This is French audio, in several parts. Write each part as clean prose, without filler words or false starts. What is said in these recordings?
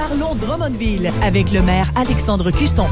Parlons Drummondville avec le maire Alexandre Cusson.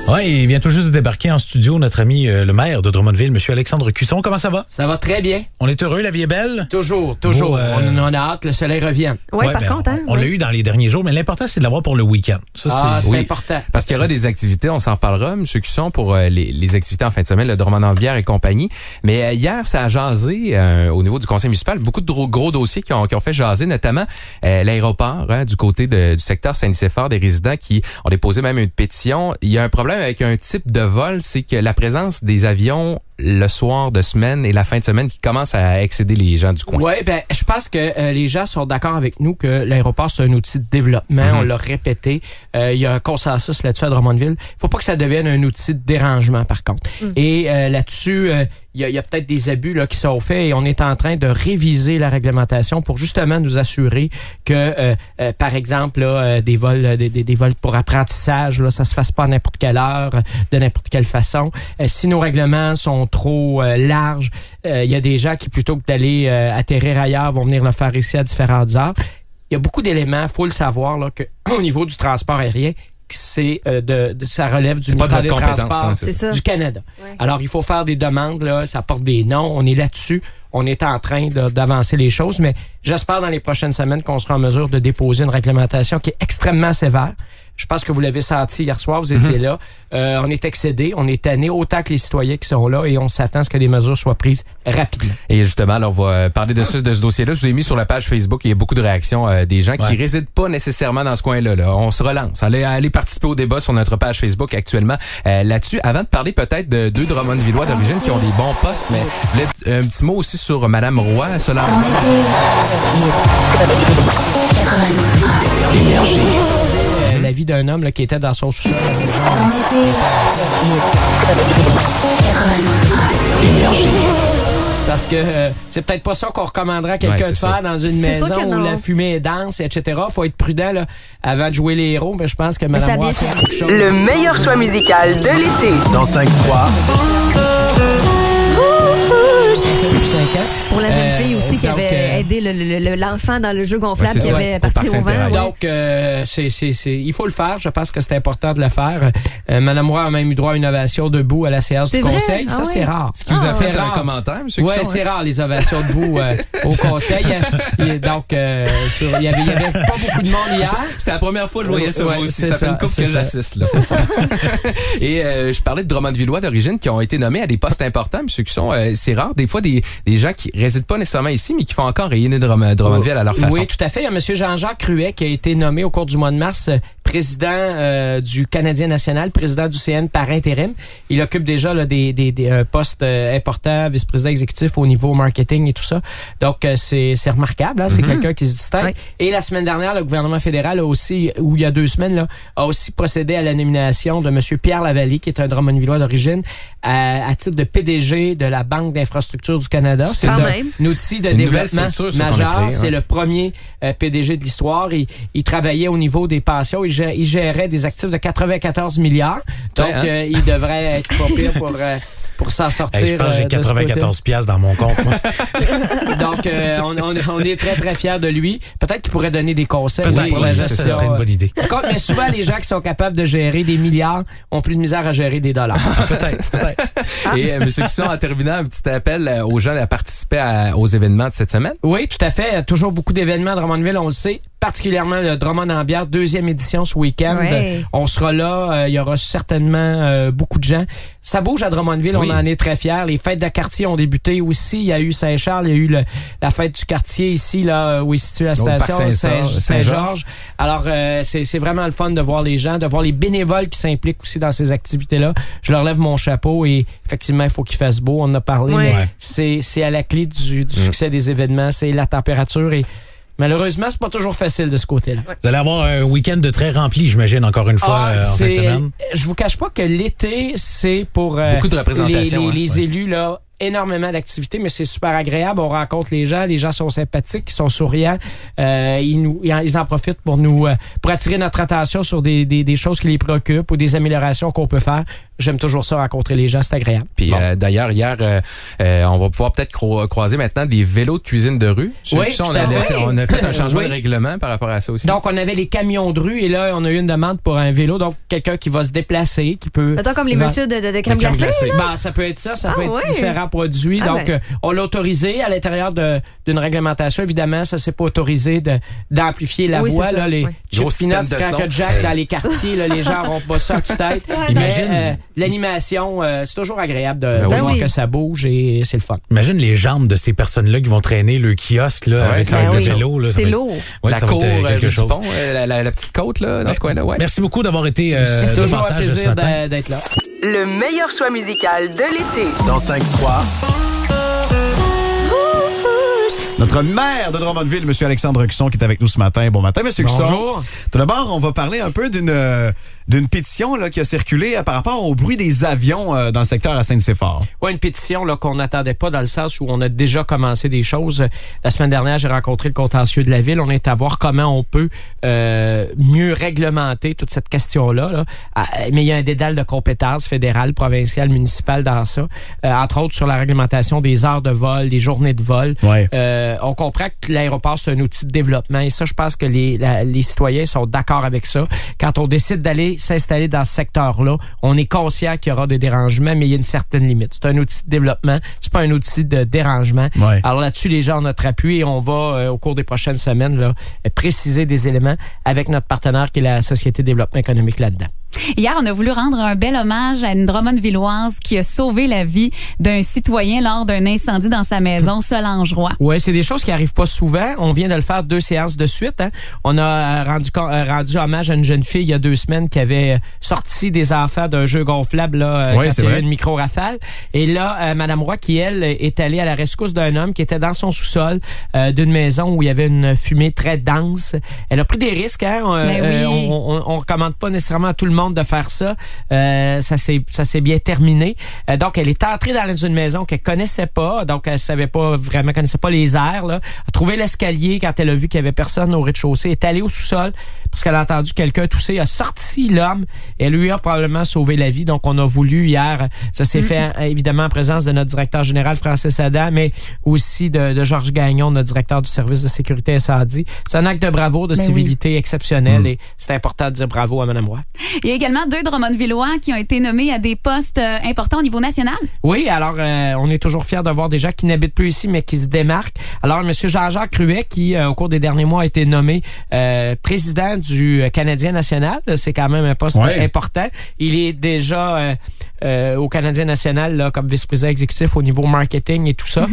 Oui, il vient tout juste de débarquer en studio, notre ami le maire de Drummondville, M. Alexandre Cusson. Comment ça va? Ça va très bien. On est heureux, la vie est belle? Toujours. Bon, on a hâte, le soleil revient. Oui, par contre. Hein, on l'a eu dans les derniers jours, mais l'important, c'est de l'avoir pour le week-end. Ça, c'est important. Parce qu'il y aura des activités, on s'en parlera, M. Cusson, pour les activités en fin de semaine, le Drummond-en-Bière et compagnie. Mais hier, ça a jasé au niveau du conseil municipal. Beaucoup de gros dossiers qui ont fait jaser, notamment l'aéroport du côté du secteur Saint-Nicéphore, des résidents qui ont déposé même une pétition. Il y a un problème avec un type de vol, c'est que la présence des avions le soir de semaine et la fin de semaine qui commence à excéder les gens du coin. Oui, je pense que les gens sont d'accord avec nous que l'aéroport, c'est un outil de développement. On l'a répété. Il y a un consensus là-dessus à Drummondville. Il ne faut pas que ça devienne un outil de dérangement, par contre. Et là-dessus, il y a peut-être des abus là, qui sont faits et on est en train de réviser la réglementation pour justement nous assurer que, par exemple, là, des vols pour apprentissage, là, ça se fasse pas à n'importe quelle heure, de n'importe quelle façon. Si nos règlements sont trop larges, il y a des gens qui, plutôt que d'aller atterrir ailleurs, vont venir le faire ici à différentes heures. Il y a beaucoup d'éléments, faut le savoir, là, que au niveau du transport aérien, c'est ça relève du ministère des Transports du Canada. Ouais. Alors, il faut faire des demandes, là, ça porte des noms, on est là-dessus, on est en train d'avancer les choses, mais j'espère dans les prochaines semaines qu'on sera en mesure de déposer une réglementation qui est extrêmement sévère. Je pense que vous l'avez senti hier soir, vous étiez là. On est excédé, on est tanné autant que les citoyens qui sont là et on s'attend à ce que des mesures soient prises rapidement. Et justement, alors, on va parler de ce dossier-là. Je vous ai mis sur la page Facebook, il y a beaucoup de réactions des gens qui résident pas nécessairement dans ce coin-là. Là. On se relance. Allez participer au débat sur notre page Facebook actuellement. Là-dessus, avant de parler peut-être de deux Drummondvillois d'origine qui ont des bons postes, mais un petit mot aussi sur Mme Roy, Solange. Énergie. La vie d'un homme là, qui était dans son sous-sol. Énergie. Parce que c'est peut-être pas ça qu'on recommanderait à quelqu'un de faire dans une maison où la fumée est dense, etc. Faut être prudent là, avant de jouer les héros, mais je pense que Mme Roy a fait quelque chose. Le meilleur choix musical de l'été. 105.3. Pour la jeune fille aussi qui avait aidé l'enfant dans le jeu gonflable qui avait parti au vent. Donc, il faut le faire. Je pense que c'est important de le faire. Mme Roy a même eu droit à une ovation debout à la séance du conseil. Ça, c'est rare. Ce qui vous a fait un commentaire, M. Cusson? Oui, c'est rare, les ovations debout au conseil. Donc, il y avait pas beaucoup de monde hier. C'est la première fois que je voyais ça, moi aussi. Ça fait une couple que j'assiste, là. C'est ça. Et je parlais de Drummondvillois d'origine qui ont été nommés à des postes importants, M. Cusson. C'est rare, des fois, des gens qui résident pas nécessairement ici, mais qui font encore rayonner Drummondville à leur façon. Oui, tout à fait. Il y a M. Jean-Jacques Cruet qui a été nommé au cours du mois de mars président du Canadien national, président du CN par intérim. Il occupe déjà là, des postes importants, vice-président exécutif au niveau marketing et tout ça. Donc, c'est remarquable. Hein? C'est quelqu'un qui se distingue. Oui. Et la semaine dernière, le gouvernement fédéral a aussi, ou il y a 2 semaines, là, a aussi procédé à la nomination de M. Pierre Lavallée, qui est un Drummondvillois d'origine, à titre de PDG de la Banque d'infrastructure du Canada. C'est un outil de développement majeur. C'est le premier PDG de l'histoire. Il travaillait au niveau des pensions. Il gérait des actifs de 94 milliards. Donc, il devrait être pas pire pour s'en sortir. Je pense que j'ai 94 piastres dans mon compte. Moi. Donc, on est très, très fiers de lui. Peut-être qu'il pourrait donner des conseils pour la gestion. Ça serait une bonne idée. Mais souvent, les gens qui sont capables de gérer des milliards ont plus de misère à gérer des dollars. Peut-être. Et M. Cusson, en terminant, un petit appel aux gens à participer aux événements de cette semaine. Oui, tout à fait. Toujours beaucoup d'événements à Drummondville, on le sait. Particulièrement le Drummond-en-Bière, 2e édition ce week-end. Ouais. On sera là. Il y aura certainement beaucoup de gens. Ça bouge à Drummondville, on en est très fiers. Les fêtes de quartier ont débuté aussi. Il y a eu Saint-Charles, il y a eu la fête du quartier ici, là où est située la station Saint-Georges. Alors, c'est vraiment le fun de voir les gens, de voir les bénévoles qui s'impliquent aussi dans ces activités-là. Je leur lève mon chapeau et effectivement, il faut qu'il fasse beau. On en a parlé, mais c'est à la clé du succès des événements. C'est la température et malheureusement, c'est pas toujours facile de ce côté-là. Vous allez avoir un week-end de très rempli, j'imagine, encore une fois, en fin de semaine. Je vous cache pas que l'été, c'est pour beaucoup de représentation, les élus, là, énormément d'activités, mais c'est super agréable. On rencontre les gens sont sympathiques, ils sont souriants. Ils en profitent pour attirer notre attention sur des choses qui les préoccupent ou des améliorations qu'on peut faire. J'aime toujours ça, rencontrer les gens, c'est agréable. Puis d'ailleurs, hier, on va pouvoir peut-être croiser maintenant des vélos de cuisine de rue. Oui, on a fait un changement de règlement par rapport à ça aussi. Donc, on avait les camions de rue et là, on a eu une demande pour un vélo. Donc, quelqu'un qui va se déplacer, qui peut... Attends, comme les messieurs de crème glacée. Ça peut être ça peut être différents produits. Donc, on l'a autorisé à l'intérieur d'une réglementation. Évidemment, ça, c'est pas autorisé d'amplifier la voix. Là, les chips peanuts, Cracker Jack dans les quartiers, là, les gens n'auront pas ça à tête. Imagine... L'animation, c'est toujours agréable de voir que ça bouge et c'est le fun. Imagine les jambes de ces personnes-là qui vont traîner le kiosque là, avec leur vélo. Là, c'est lourd. La cour quelque chose. Pont, la petite côte là, dans ce coin-là. Ouais. Merci beaucoup d'avoir été c'est de toujours passage un plaisir ce matin. d'être là. Le meilleur choix musical de l'été. 105.3. Notre maire de Drummondville, M. Alexandre Cusson, qui est avec nous ce matin. Bon matin, M. Cusson. Bonjour. Tout d'abord, on va parler un peu d'une pétition là, qui a circulé par rapport au bruit des avions dans le secteur à Saint-Nicéphore. Oui, une pétition là, qu'on n'attendait pas dans le sens où on a déjà commencé des choses. La semaine dernière, j'ai rencontré le contentieux de la ville. On est à voir comment on peut mieux réglementer toute cette question-là. Là. Mais il y a un dédale de compétences fédérales, provinciales, municipales dans ça. Entre autres, sur la réglementation des heures de vol, des journées de vol. Ouais. On comprend que l'aéroport, c'est un outil de développement. Et ça, je pense que les citoyens sont d'accord avec ça. Quand on décide d'aller s'installer dans ce secteur-là, on est conscient qu'il y aura des dérangements, mais il y a une certaine limite. C'est un outil de développement, c'est pas un outil de dérangement. Ouais. Alors là-dessus, les gens ont notre appui et on va, au cours des prochaines semaines, là, préciser des éléments avec notre partenaire qui est la Société de développement économique là-dedans. Hier, on a voulu rendre un bel hommage à une Drummondvilloise qui a sauvé la vie d'un citoyen lors d'un incendie dans sa maison, Solange Roy. Oui, c'est des choses qui arrivent pas souvent. On vient de le faire 2 séances de suite. Hein. On a rendu hommage à une jeune fille il y a 2 semaines qui avait sorti des enfants d'un jeu gonflable là, quand il y a eu une micro-rafale. Et là, Madame Roy, qui, elle, est allée à la rescousse d'un homme qui était dans son sous-sol d'une maison où il y avait une fumée très dense. Elle a pris des risques. Hein. On recommande pas nécessairement à tout le monde de faire ça. Ça s'est bien terminé. Donc, elle est entrée dans une maison qu'elle connaissait pas. Donc, elle connaissait pas les airs. Là. Elle a trouvé l'escalier quand elle a vu qu'il y avait personne au rez-de-chaussée. Elle est allée au sous-sol parce qu'elle a entendu quelqu'un tousser. Elle a sorti l'homme et elle lui a probablement sauvé la vie. Donc, on a voulu hier, ça s'est fait évidemment en présence de notre directeur général Francis Adam, mais aussi de Georges Gagnon, notre directeur du service de sécurité SAD. C'est un acte de bravo, de civilité exceptionnel et c'est important de dire bravo à Mme Roy. Il y a également 2 Drummondvillois qui ont été nommés à des postes importants au niveau national. Oui, alors on est toujours fiers de voir des gens qui n'habitent plus ici, mais qui se démarquent. Alors, M. Jean-Jacques Cruet, qui au cours des derniers mois a été nommé président du Canadien national, c'est quand même un poste important. Il est déjà au Canadien national là, comme vice-président exécutif au niveau marketing et tout ça.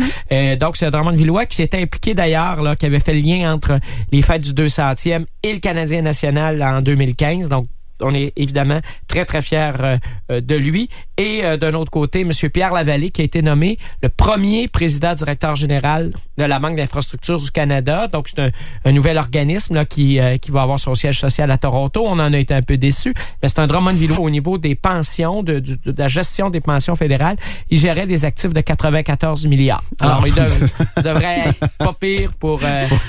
Donc, c'est un Drummondvillois qui s'était impliqué d'ailleurs, là, qui avait fait le lien entre les fêtes du 200e et le Canadien national en 2015. Donc, on est évidemment très, très fiers de lui. Et d'un autre côté, M. Pierre Lavallée, qui a été nommé le premier président directeur général de la Banque d'infrastructures du Canada. Donc, c'est un nouvel organisme là, qui va avoir son siège social à Toronto. On en a été un peu déçus. Mais c'est un Drummondvillois au niveau des pensions, de la gestion des pensions fédérales. Il gérait des actifs de 94 milliards. Alors, il devrait être pas pire pour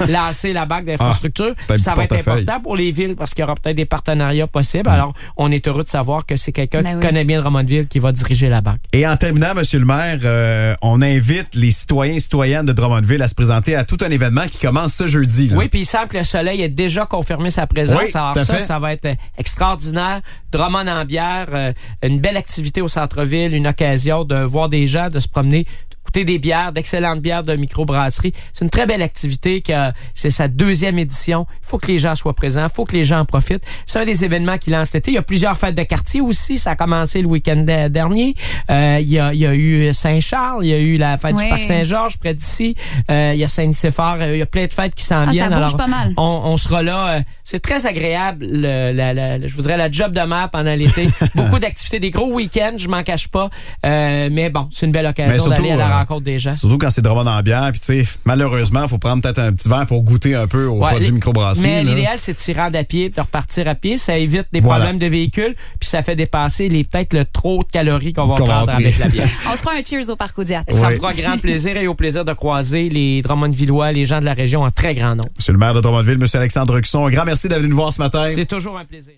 lancer la Banque d'infrastructures. Ça va être important pour les villes parce qu'il y aura peut-être des partenariats possibles. Alors, on est heureux de savoir que c'est quelqu'un qui connaît bien Drummondville qui va diriger la banque. Et en terminant, Monsieur le maire, on invite les citoyens et citoyennes de Drummondville à se présenter à tout un événement qui commence ce jeudi. Là. Oui, puis il semble que le soleil ait déjà confirmé sa présence. Oui, alors ça va être extraordinaire. Drummond-en-Bière, une belle activité au centre-ville, une occasion de voir des gens, de se promener, goûter des bières, d'excellentes bières de microbrasserie. C'est une très belle activité. C'est sa 2e édition. Il faut que les gens soient présents. Il faut que les gens en profitent. C'est un des événements qui lance cet été. Il y a plusieurs fêtes de quartier aussi. Ça a commencé le week-end dernier. Il y a eu Saint-Charles. Il y a eu la fête du Parc Saint-Georges près d'ici. Il y a Saint-Nicéphore. Il y a plein de fêtes qui s'en viennent. Ça bouge pas mal. On sera là. C'est très agréable. Je vous dirais la job de maire pendant l'été. Beaucoup d'activités, des gros week-ends. Je m'en cache pas. Mais bon, c'est une belle occasion d'aller à la rencontre des gens. Surtout quand c'est Drummond-en-Bière. Puis, tu sais, malheureusement, il faut prendre peut-être un petit verre pour goûter un peu aux produits microbrassés. Mais l'idéal, c'est de s'y rendre à pied, de repartir à pied. Ça évite des problèmes de véhicule, puis ça fait dépasser peut-être le trop de calories qu'on va prendre avec la bière. On se prend un cheers au Parc Audiat. Ça me fera grand plaisir et au plaisir de croiser les Drummondvillois, les gens de la région en très grand nombre. Monsieur le maire de Drummondville, Monsieur Alexandre Cusson, un grand merci d'être venu nous voir ce matin. C'est toujours un plaisir.